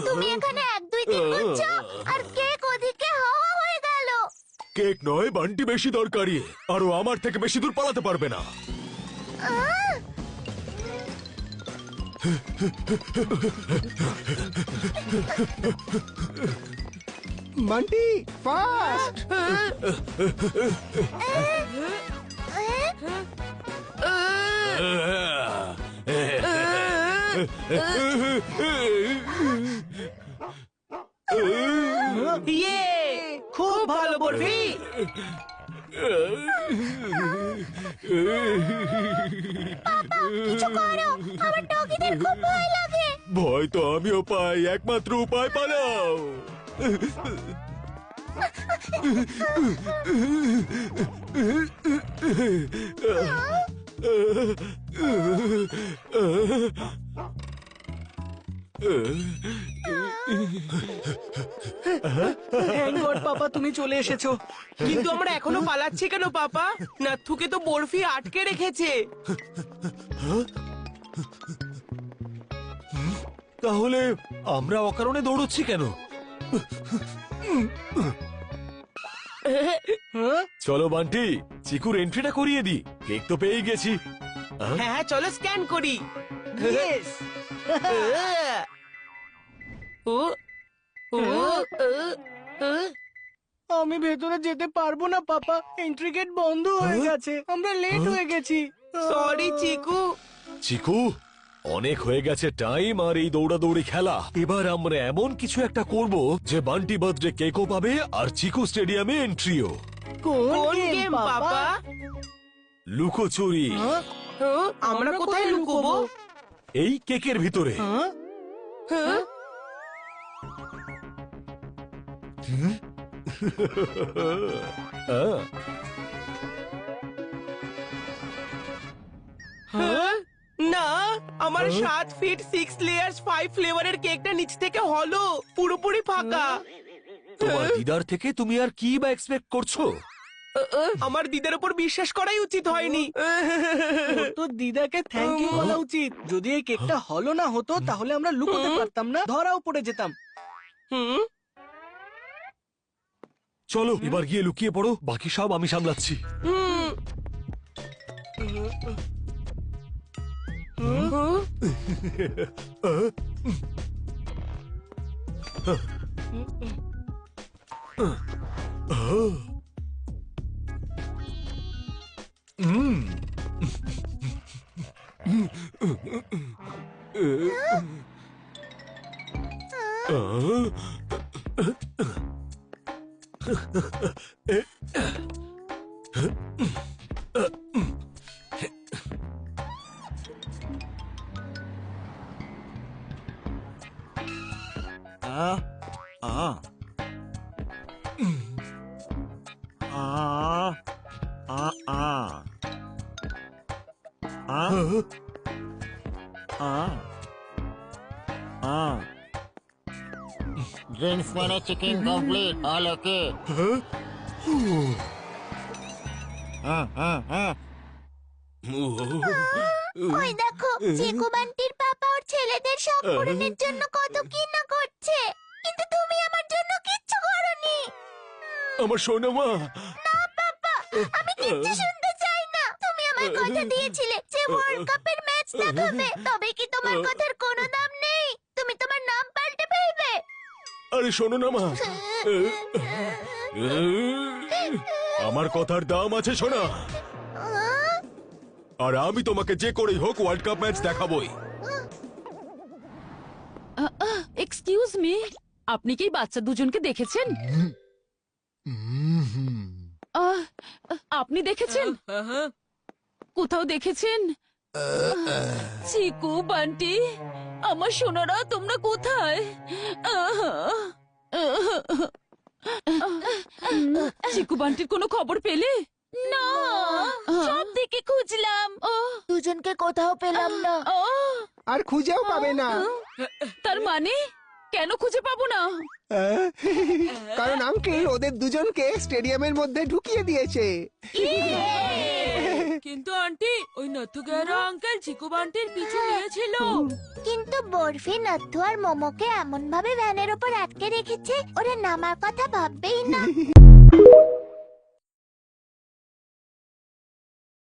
তুমি এখানে 1 2 3 করছো আর কেক ওদিকে হাওয়া হয়ে গেল। কেক নয়, বান্টি বেশি দরকারি, আরো আমার থেকে বেশি দূর পালাতে পারবে না। বান্টি ফাস্ট! খুব ভালো বরফি। কিছু করো, আমার ডগিদের খুব ভয় লাগে। ভয় তো আমিও পাই, একমাত্র উপায় পালাও। থ্যাংক গড পাপা, তুমি চলে এসেছো। কিন্তু আমরা এখনো পালাচ্ছি কেন পাপা? নাথুকে তো বরফি আটকে রেখেছে। তাহলে আমরা অকারণে দৌড়চ্ছি কেন? চলো বান্টি, চিকুর এন্ট্রিটা করিয়ে দি। কেক তো পেয়ে গেছি। হ্যাঁ চলো স্ক্যান করি। আমি ভেতরে যেতে পারবো না পাপা, এন্ট্রি গেট বন্ধ হয়ে গেছে, আমরা লেট হয়ে গেছি। সরি চিকু। চিকু, অনেক হয়ে গেছে টাইম আর এই দৌড়াদৌড়ি খেলা। এবার আমরা এমন কিছু একটা করব যে বান্টি বার্থডে কেকও পাবে আর চিকু স্টেডিয়ামে এন্ট্রিও। কোন গেম পাপা? লুকোচুরি। আমরা কোথায় লুকোবো? এই কেকের ভিতরে। না, আমার 7 ফিট 6 লেয়ার্স 5 ফ্লেভারের কেকটা নিচ থেকে হলো, পুরোপুরি ফাঁকা। তোমার দিদার থেকে তুমি আর কি বা এক্সপেক্ট করছো? আমার দিদার উপর বিশ্বাস করাই উচিত হয়নি। তো দিদাকে থ্যাংক ইউ বলা উচিত। যদি এই কেকটা হলো না হতো তাহলে আমরা লুকোতে পারতাম না, ধরাও পড়ে যেতাম। চলো এবার গিয়ে লুকিয়ে পড়ো, বাকি সব আমি সামলাচ্ছি। Drinks মানে চিকেন কমপ্লিট, অল ওকে। ওই দেখো, চিকু বান্টির পাপা ওর ছেলেদের শখ পূরণের জন্য কত কি না করছে, কিন্তু তুমি আমার জন্য কিচ্ছু করোনি। আমার সোনা মা। না পাপা, আমি কিচ্ছু শুনতে চাই না। তুমি আমার কথা দিয়েছিলে যে ওয়ার্ল্ড কাপের ম্যাচ দেখাবে, তবে কি তোমার কথার কোনো দাম নেই? তুমি তোমার নাম পাল্টে ফেলবে। আরে শোনো না মা, আমার কথার দাম আছে সোনা, আর আমি তোমাকে যে করেই হোক ওয়ার্ল্ড কাপ ম্যাচ দেখাবোই। এক্সকিউজ মি, আপনি কি বাচ্চা দুজনকে দেখেছেন? আপনি দেখেছেন? কোথাও দেখেছেন? চিকু বান্টি, আমার সোনারা, তোমরা কোথায়? চিকু বান্টির কোনো খবর পেলে? না, সব দিকে খুঁজলাম, দুজনকে কোথাও পেলাম না। আর খুঁজেও পাবে না। তার মানে কেন খুঁজে পাবো না? কারণ আঙ্কেল ওদের দুজনকে স্টেডিয়ামের মধ্যে ঢুকিয়ে দিয়েছে। কিন্তু আন্টি ওই নথু গেরা আঙ্কেল চিকু বান্টির পিছু নিয়েছিল। কিন্তু বরফি নথু আর মোমোকে এমন ভাবে ভ্যানের ওপর আটকে রেখেছে ওরা নামার কথা ভাববেই না।